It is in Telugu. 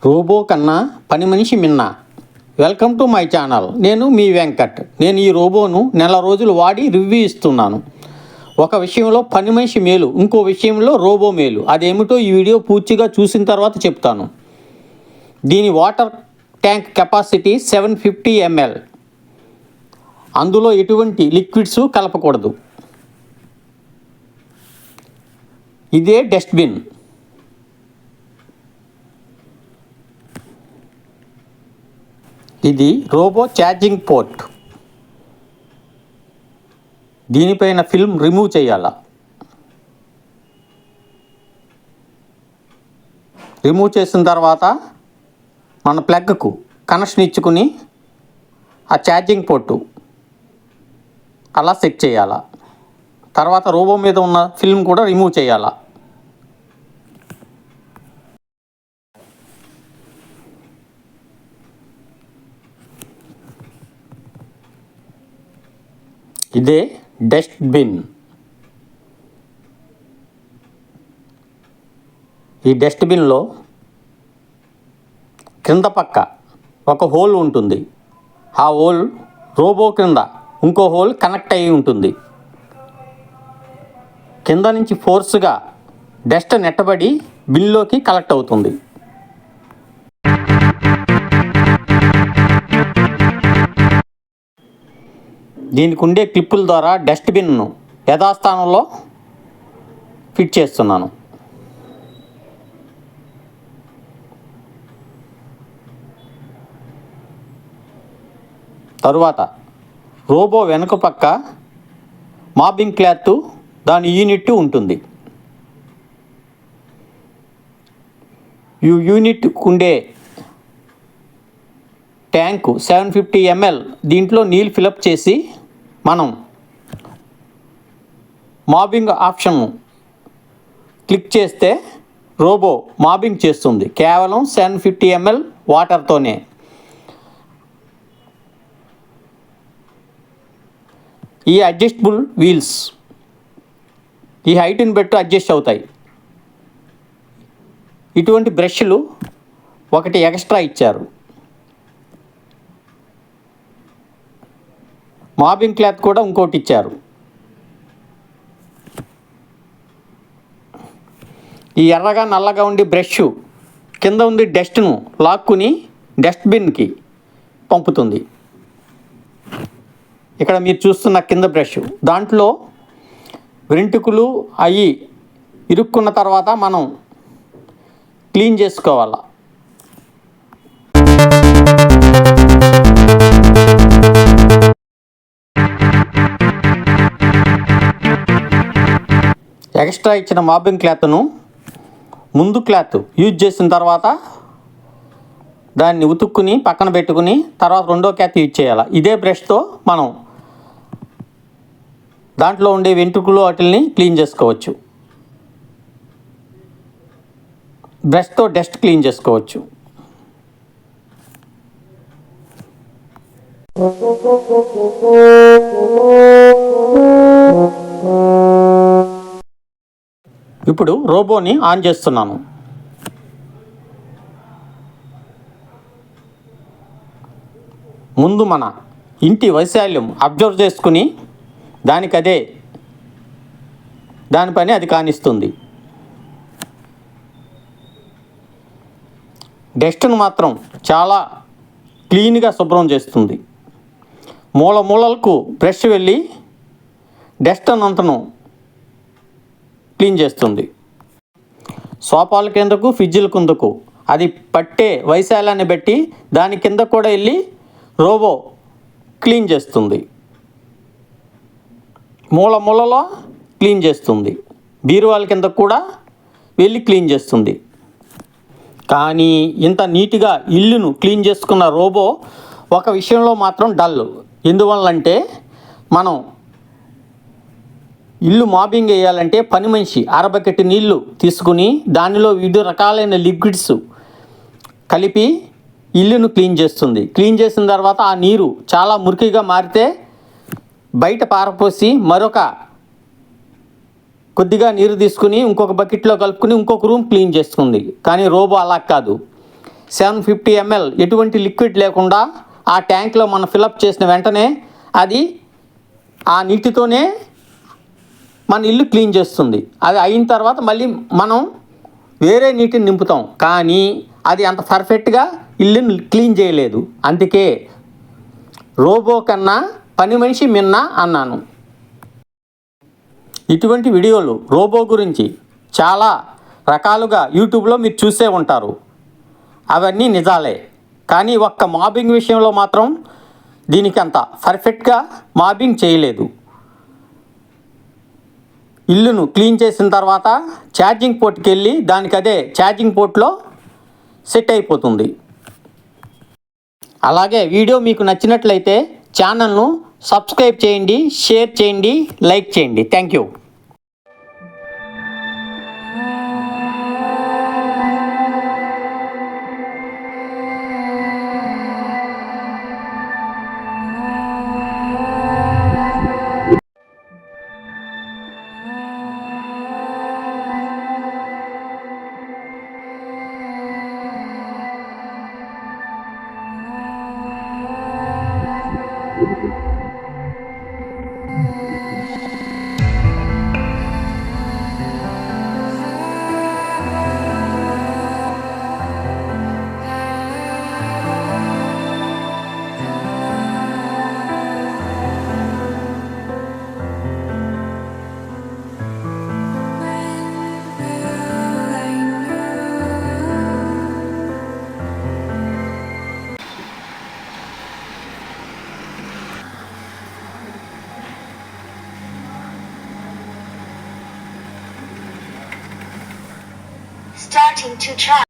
రోబో కన్నా పని మనిషి మిన్న. Welcome to my channel. నేను మీ వెంకట్. నేను ఈ రోబోను నెల రోజులు వాడి రివ్యూ ఇస్తున్నాను. ఒక విషయంలో పని మనిషి మేలు, ఇంకో విషయంలో రోబో మేలు. అదేమిటో ఈ వీడియో పూర్తిగా చూసిన తర్వాత చెప్తాను. దీని వాటర్ ట్యాంక్ కెపాసిటీ 750 ml. అందులో ఎటువంటి లిక్విడ్స్ కలపకూడదు. ఇదే డస్ట్బిన్. ఇది రోబో ఛార్జింగ్ పోర్ట్. దీనిపైన ఫిల్మ్ రిమూవ్ చేయాలా. రిమూవ్ చేసిన తర్వాత మన ప్లగ్కు కనెక్షన్ ఇచ్చుకుని ఆ ఛార్జింగ్ పోర్టు అలా సెట్ చేయాలా. తర్వాత రోబో మీద ఉన్న ఫిల్మ్ కూడా రిమూవ్ చేయాలా. ఇదే డస్ట్బిన్. ఈ డస్ట్బిన్లో క్రింద పక్క ఒక హోల్ ఉంటుంది. ఆ హోల్ రోబో క్రింద ఇంకో హోల్ కనెక్ట్ అయ్యి ఉంటుంది. కింద నుంచి ఫోర్స్గా డస్ట్ నెట్టబడి బిన్లోకి కలెక్ట్ అవుతుంది. దీనికి ఉండే క్లిప్పుల ద్వారా డస్ట్బిన్ను యథాస్థానంలో ఫిట్ చేస్తున్నాను. తరువాత రోబో వెనుక పక్క మాపింగ్ క్లాత్ దాని యూనిట్ ఉంటుంది. ఈ యూనిట్ ఉండే ట్యాంకు 750 ml. దీంట్లో నీళ్ళు ఫిలప్ చేసి మనం మాపింగ్ ఆప్షన్ క్లిక్ చేస్తే రోబో మాపింగ్ చేస్తుంది కేవలం 750 ml వాటర్తోనే. ఈ అడ్జస్టబుల్ వీల్స్ ఈ హైట్ని బట్టి అడ్జస్ట్ అవుతాయి. ఇటువంటి బ్రష్లు ఒకటి ఎక్స్ట్రా ఇచ్చారు. మాపింగ్ క్లాత్ కూడా ఇంకోటి ఇచ్చారు. ఈ ఎర్రగా నల్లగా ఉండి బ్రష్ కింద ఉంది డస్ట్ను లాక్కుని డస్ట్బిన్కి పంపుతుంది. ఇక్కడ మీరు చూస్తున్న కింద బ్రష్ దాంట్లో వెంట్రుకలు అవి ఇరుక్కున్న తర్వాత మనం క్లీన్ చేసుకోవాలి. ఎక్స్ట్రా ఇచ్చిన మాపింగ్ క్లాత్ను ముందు క్లాత్ యూజ్ చేసిన తర్వాత దాన్ని ఉతుక్కుని పక్కన పెట్టుకుని తర్వాత రెండో క్లాత్ యూజ్ చేయాలి. ఇదే బ్రష్తో మనం దాంట్లో ఉండే వెంట్రుకలు వాటిని క్లీన్ చేసుకోవచ్చు. బ్రష్తో డస్ట్ క్లీన్ చేసుకోవచ్చు. ఇప్పుడు రోబోని ఆన్ చేస్తున్నాను. ముందు మన ఇంటి వైశాల్యం అబ్జర్వ్ చేసుకుని దాని పని అది కానిస్తుంది. డస్ట్ను మాత్రం చాలా క్లీన్గా శుభ్రం చేస్తుంది. మూలలకు బ్రష్ వెళ్ళి డస్ట్ అంతను క్లీన్ చేస్తుంది. సోఫాల కిందకు ఫ్రిడ్జ్ల కిందకు అది పట్టే వైశాల్యాన్ని బట్టి దాని కింద కూడా వెళ్ళి రోబో క్లీన్ చేస్తుంది. మూలలో క్లీన్ చేస్తుంది. బీరువాల కింద కూడా వెళ్ళి క్లీన్ చేస్తుంది. కానీ ఇంత నీట్గా ఇల్లును క్లీన్ చేసుకున్న రోబో ఒక విషయంలో మాత్రం డల్. ఎందువల్లంటే మనం ఇల్లు మాపింగ్ వేయాలంటే పని మనిషి అరబకెట్ నీళ్లు తీసుకుని దానిలో వివిధ రకాలైన లిక్విడ్స్ కలిపి ఇల్లును క్లీన్ చేస్తుంది. క్లీన్ చేసిన తర్వాత ఆ నీరు చాలా మురికిగా మారితే బయట పారపోసి మరొక కొద్దిగా నీరు తీసుకుని ఇంకొక బకెట్లో కలుపుకుని ఇంకొక రూమ్ క్లీన్ చేసుకుంది. కానీ రోబో అలా కాదు. 750 ml ఎటువంటి లిక్విడ్ లేకుండా ఆ ట్యాంక్లో మనం ఫిలప్ చేసిన వెంటనే అది ఆ నీటితోనే మన ఇల్లు క్లీన్ చేస్తుంది. అది అయిన తర్వాత మళ్ళీ మనం వేరే నీటిని నింపుతాం, కానీ అది అంత పర్ఫెక్ట్గా ఇల్లుని క్లీన్ చేయలేదు. అందుకే రోబో కన్నా పని మనిషి మిన్న అన్నాను. ఇటువంటి వీడియోలు రోబో గురించి చాలా రకాలుగా యూట్యూబ్లో మీరు చూసే ఉంటారు. అవన్నీ నిజాలే, కానీ ఒక్క మాబింగ్ విషయంలో మాత్రం దీనికి అంత పర్ఫెక్ట్గా మాబింగ్ చేయలేదు. ఇల్లును క్లీన్ చేసిన తర్వాత ఛార్జింగ్ పోర్ట్కి వెళ్ళి దానికి అదే ఛార్జింగ్ పోర్ట్లో సెట్ అయిపోతుంది. అలాగే వీడియో మీకు నచ్చినట్లయితే ఛానల్ను సబ్స్క్రైబ్ చేయండి, షేర్ చేయండి, లైక్ చేయండి. Thank you. Starting to try.